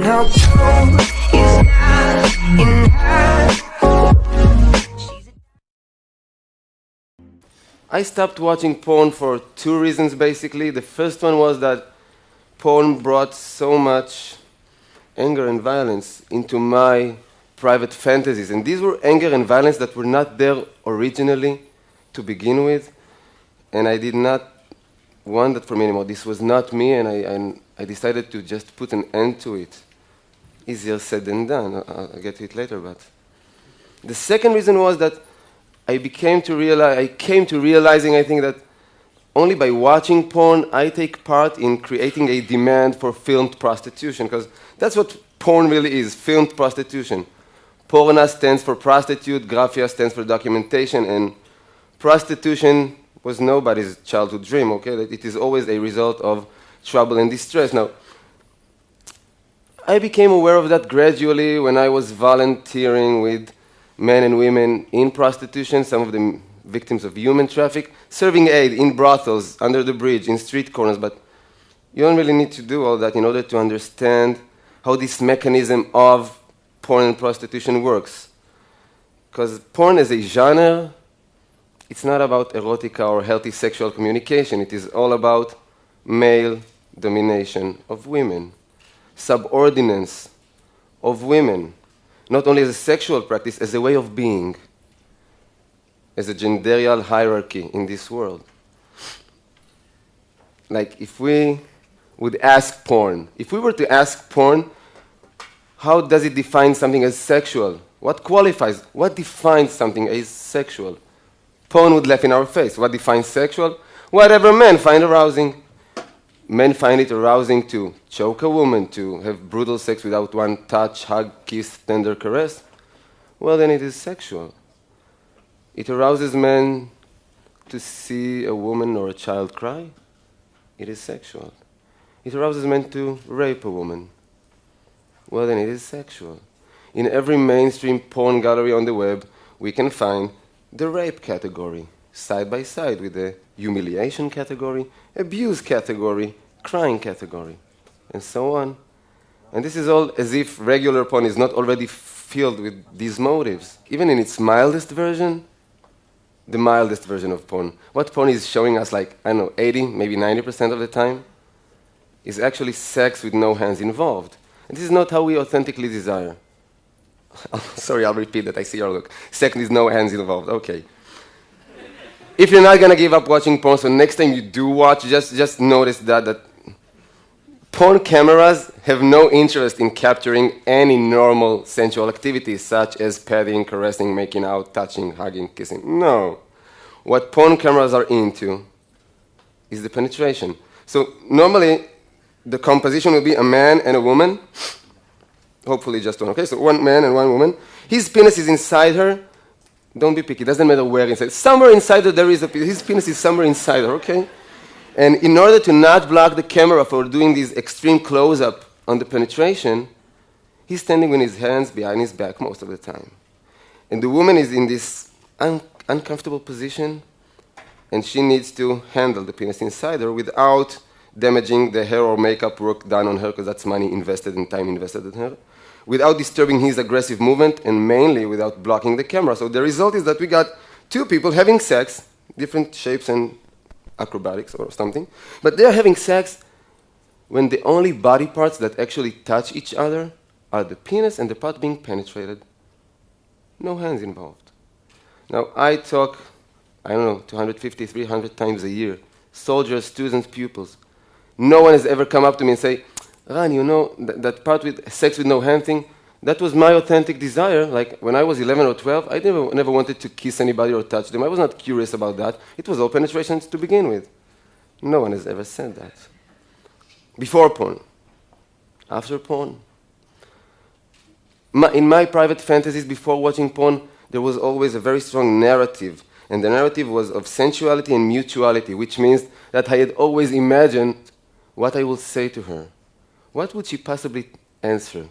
Now gold is not enough. I stopped watching porn for two reasons, basically. The first one was that porn brought so much anger and violence into my private fantasies. And these were anger and violence that were not there originally to begin with. And I did not want that for me anymore. This was not me, and I decided to just put an end to it. Easier said than done. I'll get to it later, but... The second reason was that I came to realizing, I think, that only by watching porn, I take part in creating a demand for filmed prostitution, because that's what porn really is, filmed prostitution. Porna stands for prostitute, graphia stands for documentation, and prostitution was nobody's childhood dream, okay? That it is always a result of trouble and distress. Now, I became aware of that gradually when I was volunteering with men and women in prostitution, some of them victims of human traffic, serving aid in brothels, under the bridge, in street corners, but you don't really need to do all that in order to understand how this mechanism of porn and prostitution works. Because porn as a genre, it's not about erotica or healthy sexual communication. It is all about male domination of women, subordinance of women, not only as a sexual practice, as a way of being, as a genderial hierarchy in this world. Like if we would ask porn, if we were to ask porn, how does it define something as sexual? What qualifies, what defines something as sexual? Porn would laugh in our face. What defines sexual? Whatever men find arousing. Men find it arousing to choke a woman, to have brutal sex without one touch, hug, kiss, tender caress. Well, then it is sexual. It arouses men to see a woman or a child cry. It is sexual. It arouses men to rape a woman. Well, then it is sexual. In every mainstream porn gallery on the web, we can find the rape category, side by side with the humiliation category, abuse category, crying category, and so on. And this is all as if regular porn is not already filled with these motives. Even in its mildest version, the mildest version of porn, what porn is showing us, like, I don't know, 80, maybe 90% of the time, is actually sex with no hands involved. And this is not how we authentically desire. Sorry, I'll repeat that. I see your look. Sex with no hands involved. Okay. If you're not going to give up watching porn, so next time you do watch, just notice that porn cameras have no interest in capturing any normal sensual activities, such as petting, caressing, making out, touching, hugging, kissing. No. What porn cameras are into is the penetration. So normally, the composition will be a man and a woman. Hopefully just one. Okay, so one man and one woman. His penis is inside her. Don't be picky. It doesn't matter where inside. Somewhere inside her there is a penis. His penis is somewhere inside her, okay? And in order to not block the camera for doing this extreme close-up on the penetration, he's standing with his hands behind his back most of the time. And the woman is in this uncomfortable position, and she needs to handle the penis inside her without damaging the hair or makeup work done on her, because that's money invested and time invested in her, without disturbing his aggressive movement, and mainly without blocking the camera. So the result is that we got two people having sex, different shapes and acrobatics or something, but they're having sex when the only body parts that actually touch each other are the penis and the part being penetrated. No hands involved. Now, I talk, I don't know, 250, 300 times a year. Soldiers, students, pupils. No one has ever come up to me and say, Ran, you know, that part with sex with no hand thing, that was my authentic desire. Like, when I was 11 or 12, I never wanted to kiss anybody or touch them. I was not curious about that. It was all penetrations to begin with. No one has ever said that. Before porn. After porn. In my private fantasies before watching porn, there was always a very strong narrative. And the narrative was of sensuality and mutuality, which means that I had always imagined what I will say to her. What would she possibly answer?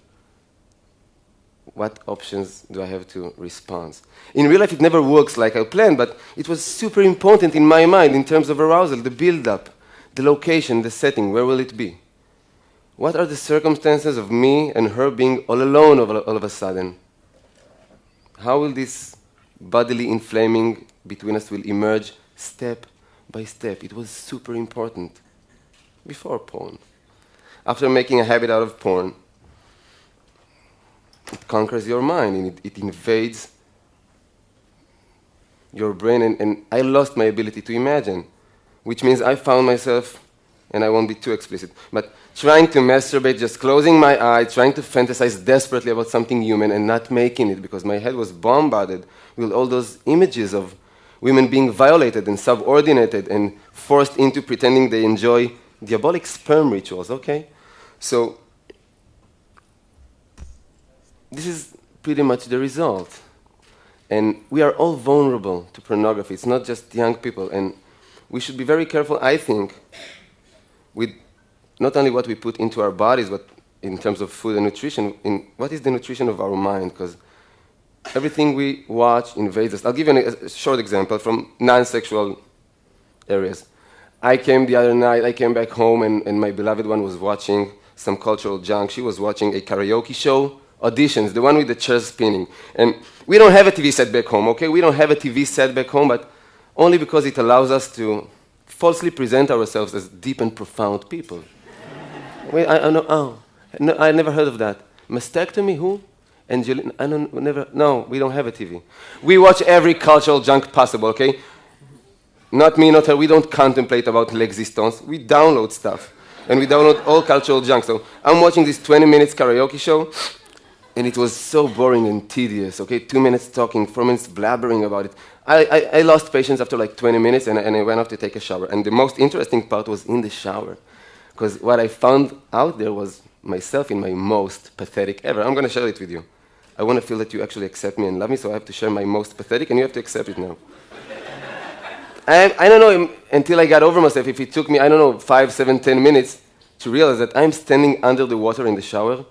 What options do I have to respond? In real life, it never works like I planned, but it was super important in my mind in terms of arousal, the build-up, the location, the setting, where will it be? What are the circumstances of me and her being all alone all of a sudden? How will this bodily inflaming between us will emerge step by step? It was super important before porn. After making a habit out of porn, it conquers your mind and it invades your brain, and I lost my ability to imagine, which means I found myself, and I won't be too explicit, but trying to masturbate, just closing my eyes, trying to fantasize desperately about something human and not making it because my head was bombarded with all those images of women being violated and subordinated and forced into pretending they enjoy diabolic sperm rituals, okay? So this is pretty much the result. And we are all vulnerable to pornography. It's not just young people. And we should be very careful, I think, with not only what we put into our bodies, but in terms of food and nutrition, in what is the nutrition of our mind? Because everything we watch invades us. I'll give you a short example from non-sexual areas. I came back home, and my beloved one was watching some cultural junk. She was watching a karaoke show, auditions, the one with the chairs spinning. And we don't have a TV set back home, okay? We don't have a TV set back home, but only because it allows us to falsely present ourselves as deep and profound people. Wait, I know, no, I never heard of that. Mastectomy, who? Angelina, no, we don't have a TV. We watch every cultural junk possible, okay? Not me, not her, we don't contemplate about l'existence. We download stuff, and we download all cultural junk. So I'm watching this 20 minutes karaoke show, and it was so boring and tedious, okay? 2 minutes talking, 4 minutes blabbering about it. I lost patience after like 20 minutes, and I went off to take a shower. And the most interesting part was in the shower, because what I found out there was myself in my most pathetic ever. I'm going to share it with you. I want to feel that you actually accept me and love me, so I have to share my most pathetic, and you have to accept it now. I don't know until I got over myself if it took me, 5, 7, 10 minutes to realize that I'm standing under the water in the shower,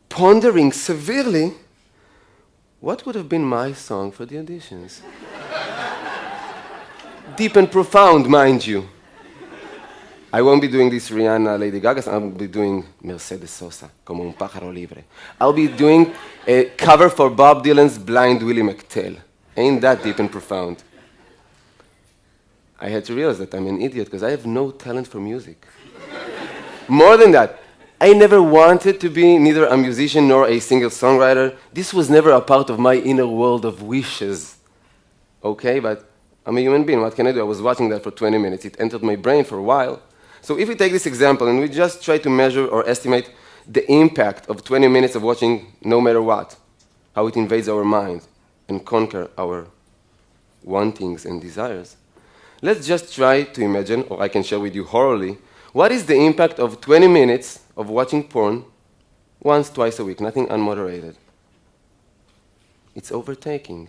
pondering severely what would have been my song for the auditions. Deep and profound, mind you. I won't be doing this Rihanna, Lady Gaga, I'll be doing Mercedes Sosa, Como un pájaro libre. I'll be doing a cover for Bob Dylan's Blind Willie McTell. Ain't that deep and profound? I had to realize that I'm an idiot because I have no talent for music. More than that, I never wanted to be neither a musician nor a single songwriter. This was never a part of my inner world of wishes. Okay, but I'm a human being. What can I do? I was watching that for 20 minutes. It entered my brain for a while. So if we take this example and we just try to measure or estimate the impact of 20 minutes of watching no matter what, how it invades our mind and conquer our wantings and desires, let's just try to imagine, or I can share with you orally, what is the impact of 20 minutes of watching porn once, twice a week, nothing unmoderated? It's overtaking.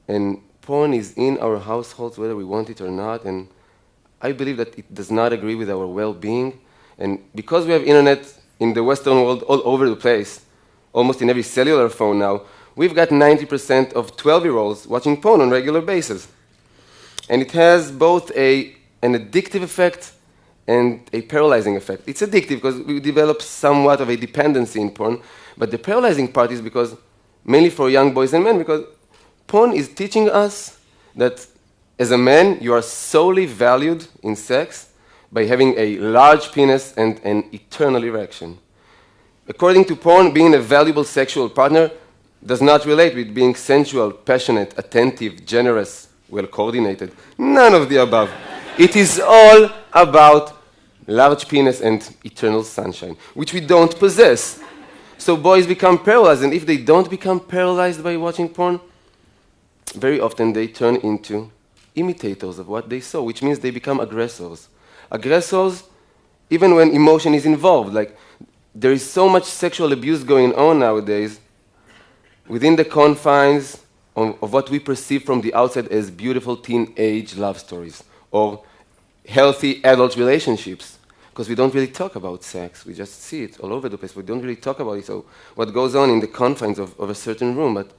And porn is in our households whether we want it or not, and I believe that it does not agree with our well-being. And because we have internet in the Western world all over the place, almost in every cellular phone now, we've got 90% of 12-year-olds watching porn on a regular basis. And it has both an addictive effect and a paralyzing effect. It's addictive because we develop somewhat of a dependency in porn, but the paralyzing part is because, mainly for young boys and men, because porn is teaching us that as a man, you are solely valued in sex by having a large penis and an eternal erection. According to porn, being a valuable sexual partner does not relate with being sensual, passionate, attentive, generous, well-coordinated. None of the above. It is all about large penis and eternal sunshine, which we don't possess. So boys become paralyzed, and if they don't become paralyzed by watching porn, very often they turn into imitators of what they saw, which means they become aggressors. Aggressors, even when emotion is involved. Like, there is so much sexual abuse going on nowadays within the confines of what we perceive from the outside as beautiful teenage love stories or healthy adult relationships, because we don't really talk about sex. We just see it all over the place. We don't really talk about it. So what goes on in the confines of a certain room, but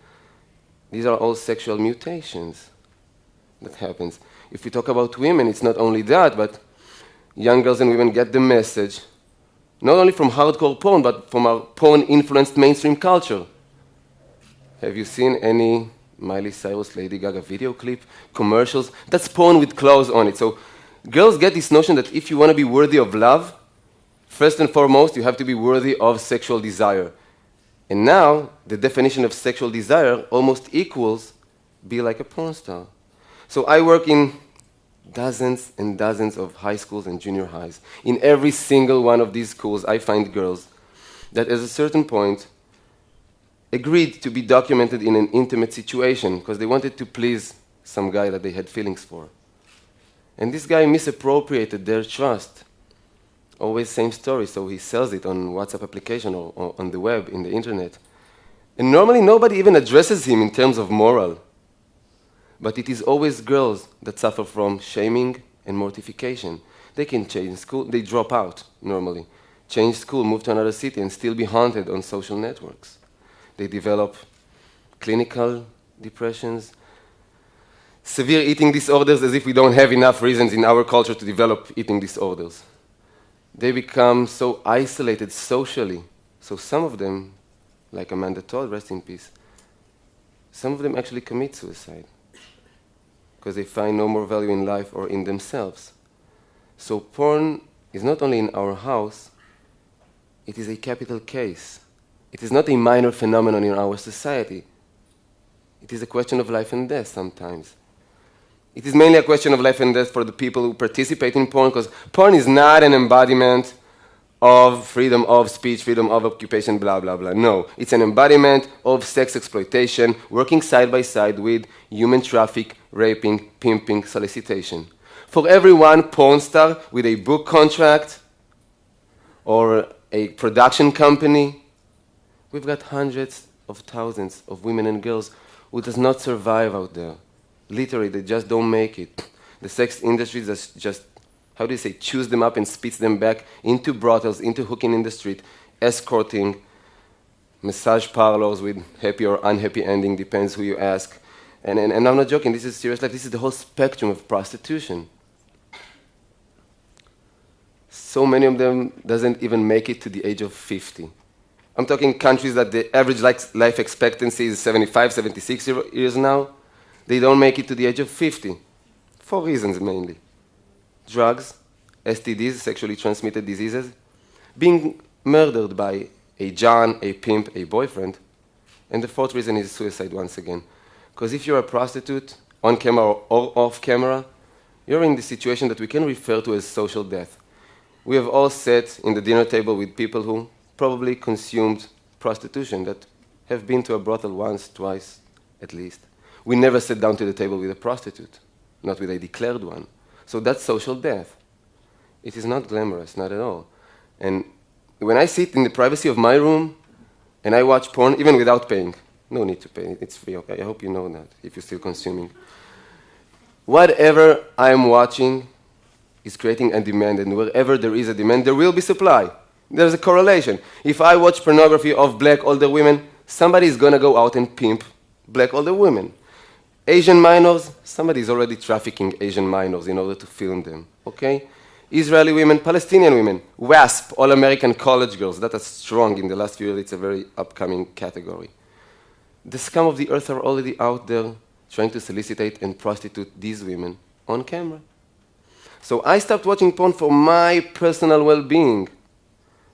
these are all sexual mutations that happens. If we talk about women, it's not only that, but young girls and women get the message Not only from hardcore porn, but from our porn-influenced mainstream culture. Have you seen any Miley Cyrus, Lady Gaga video clip, commercials? That's porn with clothes on it. So girls get this notion that if you want to be worthy of love, first and foremost, you have to be worthy of sexual desire. And now, the definition of sexual desire almost equals be like a porn star. So I work in dozens and dozens of high schools and junior highs. In every single one of these schools, I find girls that at a certain point agreed to be documented in an intimate situation because they wanted to please some guy that they had feelings for. And this guy misappropriated their trust. Always same story, so he sells it on WhatsApp application or on the web, in the internet. And normally nobody even addresses him in terms of moral. But it is always girls that suffer from shaming and mortification. They can change school, they drop out normally, change school, move to another city, and still be haunted on social networks. They develop clinical depressions, severe eating disorders, as if we don't have enough reasons in our culture to develop eating disorders. They become so isolated socially. So some of them, like Amanda Todd, rest in peace, some of them actually commit suicide because they find no more value in life or in themselves. So porn is not only in our house, it is a capital case. It is not a minor phenomenon in our society. It is a question of life and death sometimes. It is mainly a question of life and death for the people who participate in porn, because porn is not an embodiment of freedom of speech, freedom of occupation, blah, blah, blah. No, it's an embodiment of sex exploitation, working side by side with human traffic, raping, pimping, solicitation. For every one porn star with a book contract or a production company, we've got hundreds of thousands of women and girls who does not survive out there. Literally, they just don't make it. The sex industry just, how do you say, chews them up and spits them back into brothels, into hooking in the street, escorting, massage parlors with happy or unhappy ending, depends who you ask. And I'm not joking, this is serious life. This is the whole spectrum of prostitution. So many of them doesn't even make it to the age of 50. I'm talking countries that the average life expectancy is 75, 76 years now. They don't make it to the age of 50, for reasons mainly. Drugs, STDs, sexually transmitted diseases, being murdered by a John, a pimp, a boyfriend. And the fourth reason is suicide once again. Because if you're a prostitute, on camera or off camera, you're in the situation that we can refer to as social death. We have all sat in the dinner table with people who probably consumed prostitution, that have been to a brothel once, twice, at least. We never sat down to the table with a prostitute, not with a declared one. So that's social death. It is not glamorous, not at all. And when I sit in the privacy of my room and I watch porn, even without paying, no need to pay, it's free, okay? I hope you know that, if you're still consuming. Whatever I'm watching is creating a demand, and wherever there is a demand, there will be supply. There's a correlation. If I watch pornography of black older women, somebody is going to go out and pimp black older women. Asian minors, somebody is already trafficking Asian minors in order to film them, okay? Israeli women, Palestinian women, WASP, all-American college girls, that are strong in the last few years. It's a very upcoming category. The scum of the earth are already out there trying to solicitate and prostitute these women on camera. So I stopped watching porn for my personal well-being,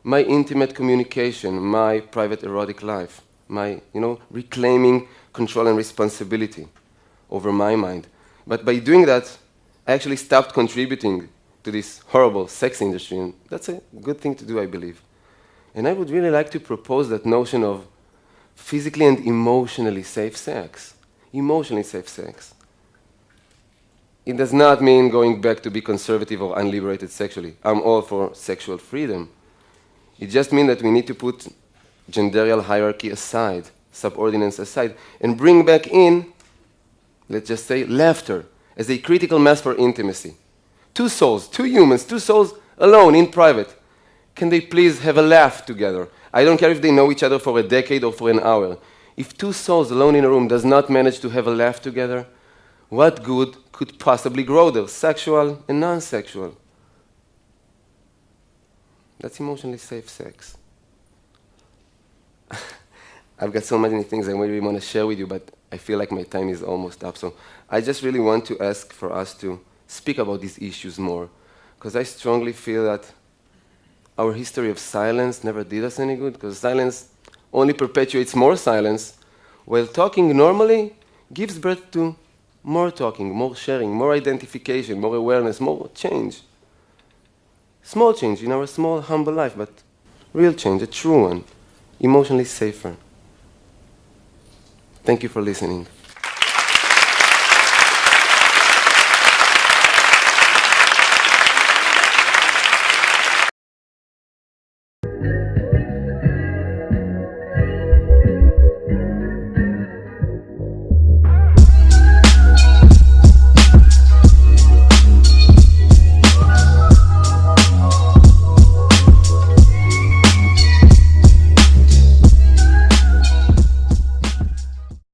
my intimate communication, my private erotic life, my, reclaiming control and responsibility over my mind. But by doing that, I actually stopped contributing to this horrible sex industry, and that's a good thing to do, I believe. And I would really like to propose that notion of physically and emotionally safe sex. Emotionally safe sex. It does not mean going back to be conservative or unliberated sexually. I'm all for sexual freedom. It just means that we need to put genderial hierarchy aside, subordinates aside, and bring back in, let's just say, laughter as a critical mass for intimacy. Two souls, two humans, two souls alone in private. Can they please have a laugh together? I don't care if they know each other for a decade or for an hour. If two souls alone in a room does not manage to have a laugh together, what good could possibly grow there, sexual and non-sexual? That's emotionally safe sex. I've got so many things I really want to share with you, but I feel like my time is almost up. So I just really want to ask for us to speak about these issues more, because I strongly feel that our history of silence never did us any good, because silence only perpetuates more silence, while talking normally gives birth to more talking, more sharing, more identification, more awareness, more change. Small change in our small, humble life, but real change, a true one, emotionally safer. Thank you for listening.